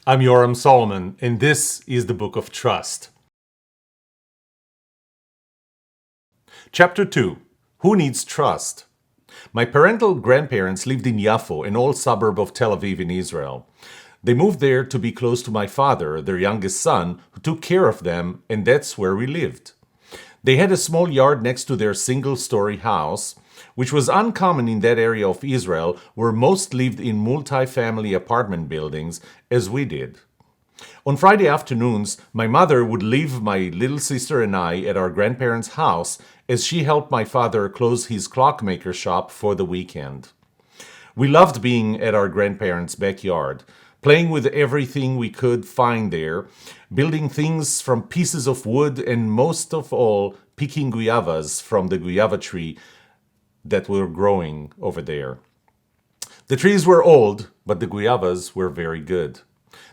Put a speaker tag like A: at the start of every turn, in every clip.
A: I'm Yoram Solomon, and this is the Book of Trust. Chapter 2. Who Needs Trust? My parental grandparents lived in Yafo, an old suburb of Tel Aviv in Israel. They moved there to be close to my father, their youngest son, who took care of them, and that's where we lived. They had a small yard next to their single-story house, which was uncommon in that area of Israel where most lived in multi-family apartment buildings, as we did. On Friday afternoons, my mother would leave my little sister and I at our grandparents' house as she helped my father close his clockmaker shop for the weekend. We loved being at our grandparents' backyard, playing with everything we could find there, building things from pieces of wood, and most of all, picking guavas from the guava tree that were growing over there. The trees were old, but the guavas were very good.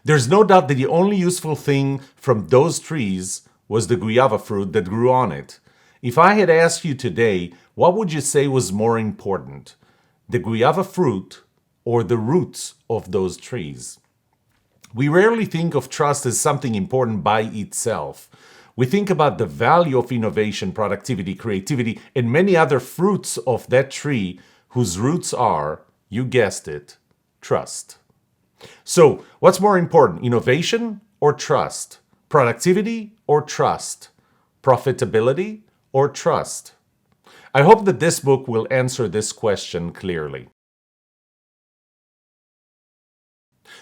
A: There's no doubt that the only useful thing from those trees was the guava fruit that grew on it. If I had asked you today, what would you say was more important, the guava fruit or the roots of those trees? We rarely think of trust as something important by itself. We think about the value of innovation, productivity, creativity, and many other fruits of that tree whose roots are, you guessed it, trust. So, what's more important, innovation or trust? Productivity or trust? Profitability or trust? I hope that this book will answer this question clearly.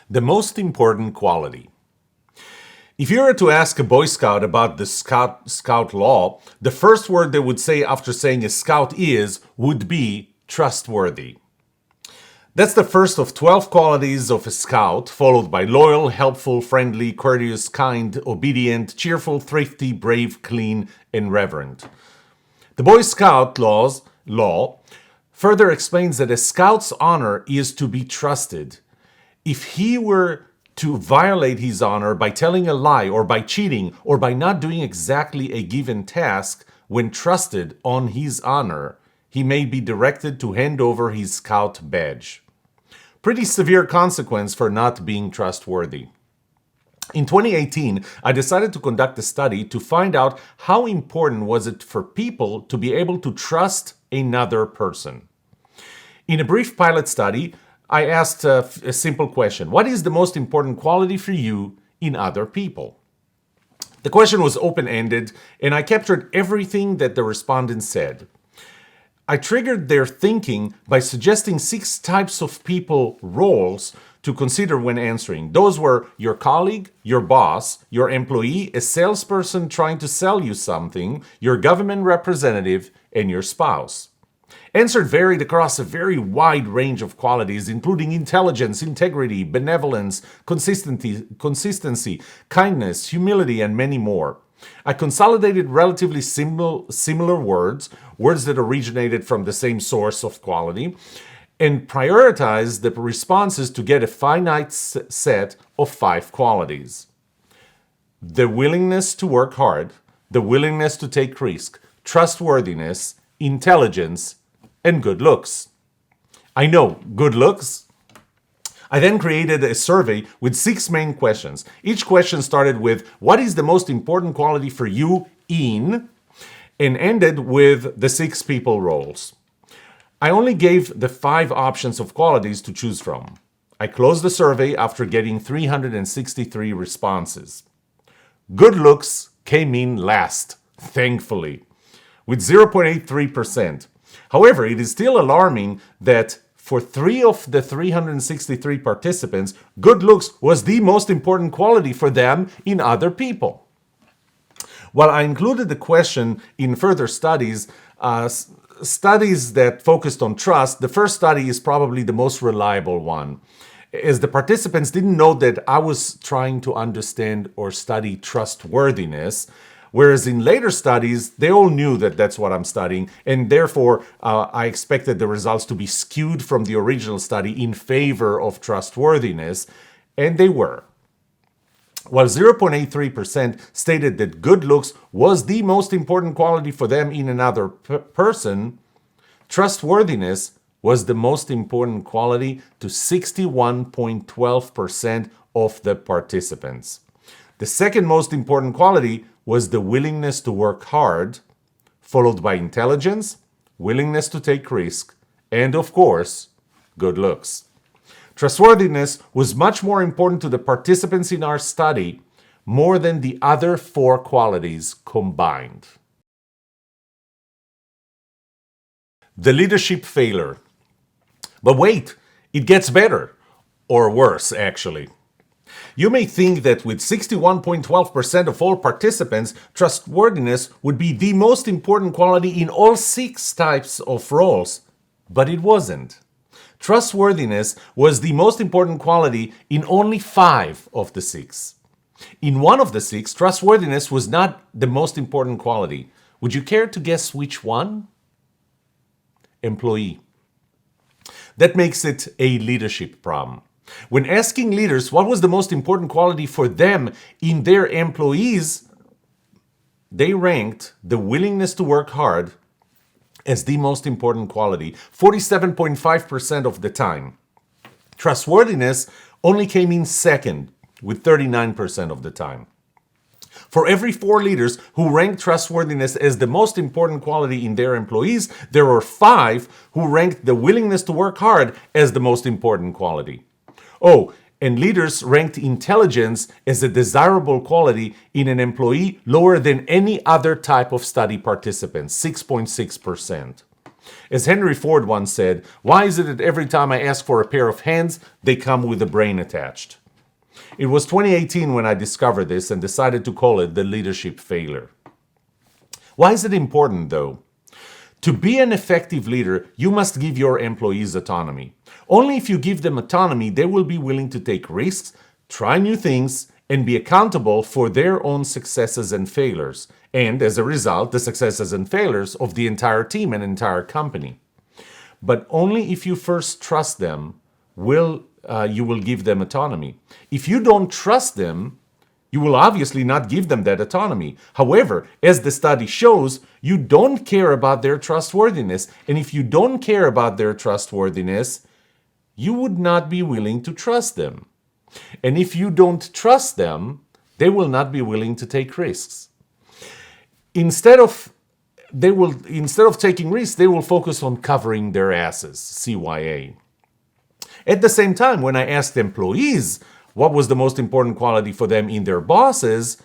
A: The most important quality. If you were to ask a Boy Scout about the Scout law, the first word they would say after saying a Scout would be trustworthy. That's the first of 12 qualities of a Scout, followed by loyal, helpful, friendly, courteous, kind, obedient, cheerful, thrifty, brave, clean, and reverent. The Boy Scout law further explains that a Scout's honor is to be trusted. If he were to violate his honor by telling a lie or by cheating or by not doing exactly a given task when trusted on his honor, he may be directed to hand over his Scout badge. Pretty severe consequence for not being trustworthy. In 2018, I decided to conduct a study to find out how important was it for people to be able to trust another person. In a brief pilot study, I asked a simple question. What is the most important quality for you in other people? The question was open-ended, and I captured everything that the respondents said. I triggered their thinking by suggesting 6 types of people roles to consider when answering. Those were your colleague, your boss, your employee, a salesperson trying to sell you something, your government representative, and your spouse. Answered varied across a very wide range of qualities, including intelligence, integrity, benevolence, consistency, kindness, humility, and many more. I consolidated relatively similar words that originated from the same source of quality, and prioritized the responses to get a finite set of 5 qualities. The willingness to work hard, the willingness to take risk, trustworthiness, intelligence, and good looks. I know, good looks. I then created a survey with 6 main questions. Each question started with, what is the most important quality for you in, and ended with the 6 people roles. I only gave the 5 options of qualities to choose from. I closed the survey after getting 363 responses. Good looks came in last, thankfully, with 0.83%. However, it is still alarming that for 3 of the 363 participants, good looks was the most important quality for them in other people. While I included the question in further studies that focused on trust, the first study is probably the most reliable one, as the participants didn't know that I was trying to understand or study trustworthiness, whereas in later studies, they all knew that that's what I'm studying, and therefore I expected the results to be skewed from the original study in favor of trustworthiness, and they were. While 0.83% stated that good looks was the most important quality for them in another person, trustworthiness was the most important quality to 61.12% of the participants. The second most important quality was the willingness to work hard, followed by intelligence, willingness to take risk, and of course, good looks. Trustworthiness was much more important to the participants in our study, more than the other four qualities combined. The leadership failure. But wait, it gets better, or worse actually. You may think that with 61.12% of all participants, trustworthiness would be the most important quality in all 6 types of roles, but it wasn't. Trustworthiness was the most important quality in only 5 of the 6. In one of the 6, trustworthiness was not the most important quality. Would you care to guess which one? Employee. That makes it a leadership problem. When asking leaders what was the most important quality for them in their employees, they ranked the willingness to work hard as the most important quality, 47.5% of the time. Trustworthiness only came in second, with 39% of the time. For every 4 leaders who ranked trustworthiness as the most important quality in their employees, there were 5 who ranked the willingness to work hard as the most important quality. Oh, and leaders ranked intelligence as a desirable quality in an employee lower than any other type of study participant, 6.6%. As Henry Ford once said, why is it that every time I ask for a pair of hands, they come with a brain attached? It was 2018 when I discovered this and decided to call it the leadership failure. Why is it important, though? To be an effective leader, you must give your employees autonomy. Only if you give them autonomy, they will be willing to take risks, try new things, and be accountable for their own successes and failures, and as a result, the successes and failures of the entire team and entire company. But only if you first trust them you will give them autonomy. If you don't trust them, you will obviously not give them that autonomy. However, as the study shows, you don't care about their trustworthiness. And if you don't care about their trustworthiness, you would not be willing to trust them. And if you don't trust them, they will not be willing to take risks. Instead of taking risks, they will focus on covering their asses, CYA. At the same time, when I asked employees what was the most important quality for them in their bosses,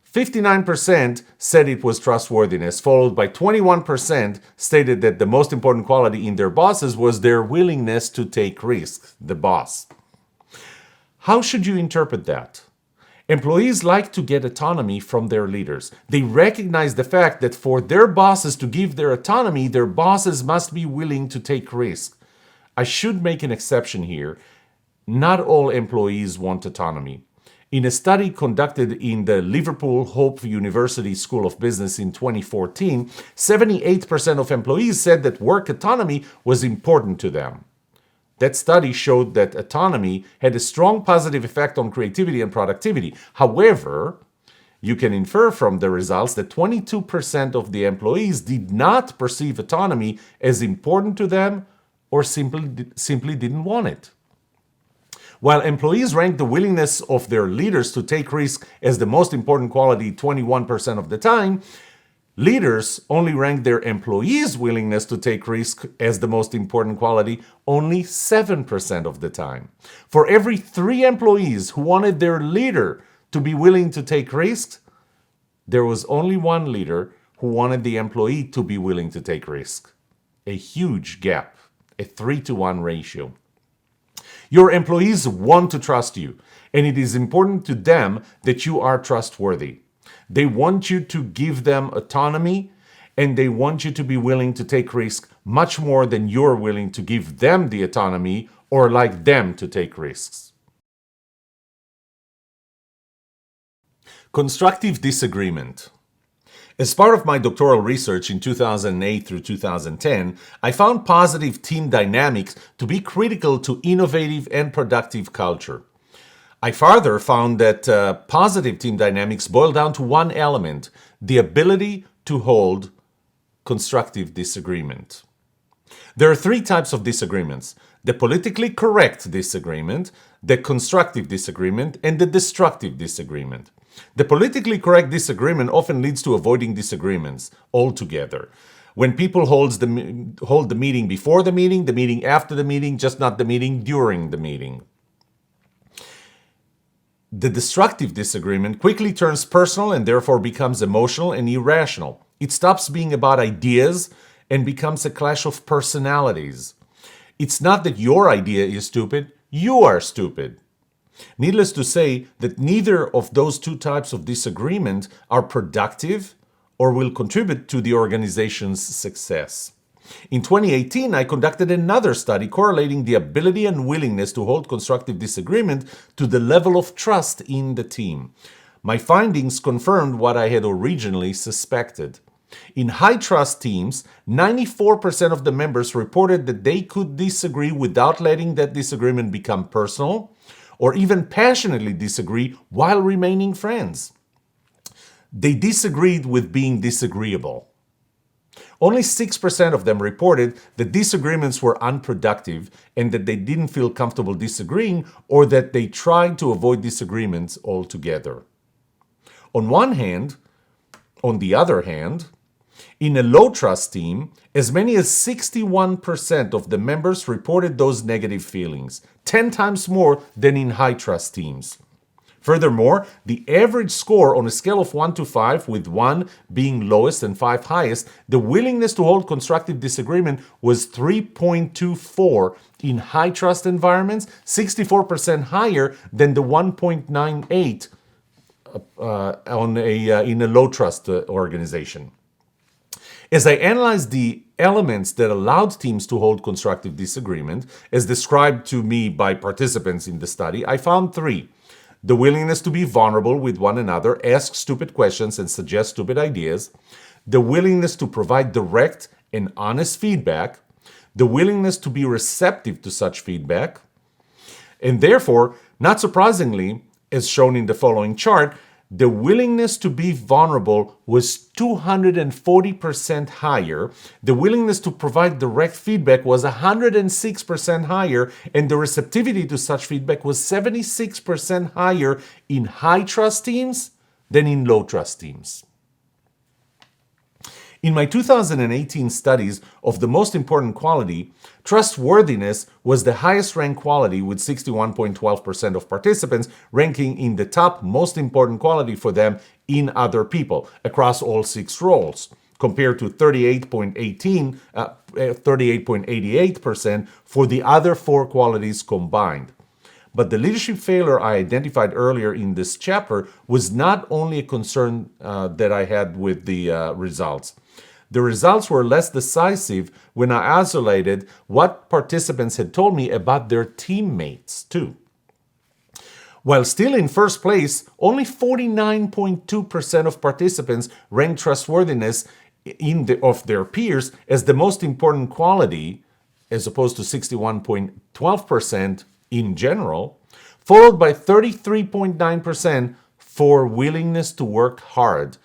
A: 59% said it was trustworthiness, followed by 21% stated that the most important quality in their bosses was their willingness to take risks, the boss. How should you interpret that? Employees like to get autonomy from their leaders. They recognize the fact that for their bosses to give their autonomy, their bosses must be willing to take risks. I should make an exception here. Not all employees want autonomy. In a study conducted in the Liverpool Hope University School of Business in 2014, 78% of employees said that work autonomy was important to them. That study showed that autonomy had a strong positive effect on creativity and productivity. However, you can infer from the results that 22% of the employees did not perceive autonomy as important to them or simply didn't want it. While employees ranked the willingness of their leaders to take risks as the most important quality 21% of the time, leaders only ranked their employees' willingness to take risks as the most important quality only 7% of the time. For every 3 employees who wanted their leader to be willing to take risks, there was only 1 leader who wanted the employee to be willing to take risks. A huge gap. A 3-to-1 ratio. Your employees want to trust you, and it is important to them that you are trustworthy. They want you to give them autonomy, and they want you to be willing to take risks much more than you're willing to give them the autonomy or like them to take risks. Constructive disagreement. As part of my doctoral research in 2008 through 2010, I found positive team dynamics to be critical to innovative and productive culture. I further found that positive team dynamics boil down to one element: the ability to hold constructive disagreement. There are three types of disagreements: the politically correct disagreement, the constructive disagreement, and the destructive disagreement. The politically correct disagreement often leads to avoiding disagreements altogether. When people hold the meeting before the meeting after the meeting, just not the meeting during the meeting. The destructive disagreement quickly turns personal and therefore becomes emotional and irrational. It stops being about ideas and becomes a clash of personalities. It's not that your idea is stupid, you are stupid. Needless to say that neither of those two types of disagreement are productive or will contribute to the organization's success. In 2018, I conducted another study correlating the ability and willingness to hold constructive disagreement to the level of trust in the team. My findings confirmed what I had originally suspected. In high-trust teams, 94% of the members reported that they could disagree without letting that disagreement become personal, or even passionately disagree while remaining friends. They disagreed with being disagreeable. Only 6% of them reported that disagreements were unproductive and that they didn't feel comfortable disagreeing, or that they tried to avoid disagreements altogether. On the other hand, in a low-trust team, as many as 61% of the members reported those negative feelings, 10 times more than in high-trust teams. Furthermore, the average score on a scale of 1 to 5, with 1 being lowest and 5 highest, the willingness to hold constructive disagreement was 3.24 in high-trust environments, 64% higher than the 1.98 in a low-trust organization. As I analyzed the elements that allowed teams to hold constructive disagreement, as described to me by participants in the study, I found three: the willingness to be vulnerable with one another, ask stupid questions, and suggest stupid ideas; the willingness to provide direct and honest feedback; the willingness to be receptive to such feedback; and therefore, not surprisingly, as shown in the following chart, the willingness to be vulnerable was 240% higher, the willingness to provide direct feedback was 106% higher, and the receptivity to such feedback was 76% higher in high-trust teams than in low-trust teams. In my 2018 studies of the most important quality, trustworthiness was the highest ranked quality, with 61.12% of participants ranking in the top most important quality for them in other people across all 6 roles, compared to 38.88% for the other 4 qualities combined. But the leadership failure I identified earlier in this chapter was not only a concern that I had with the results. The results were less decisive when I isolated what participants had told me about their teammates, too. While still in first place, only 49.2% of participants ranked trustworthiness of their peers as the most important quality, as opposed to 61.12% in general, followed by 33.9% for willingness to work hard,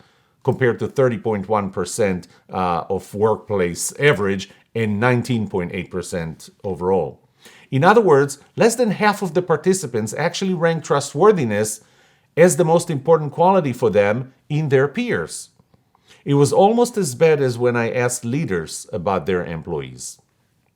A: compared to 30.1% of workplace average and 19.8% overall. In other words, less than half of the participants actually ranked trustworthiness as the most important quality for them in their peers. It was almost as bad as when I asked leaders about their employees.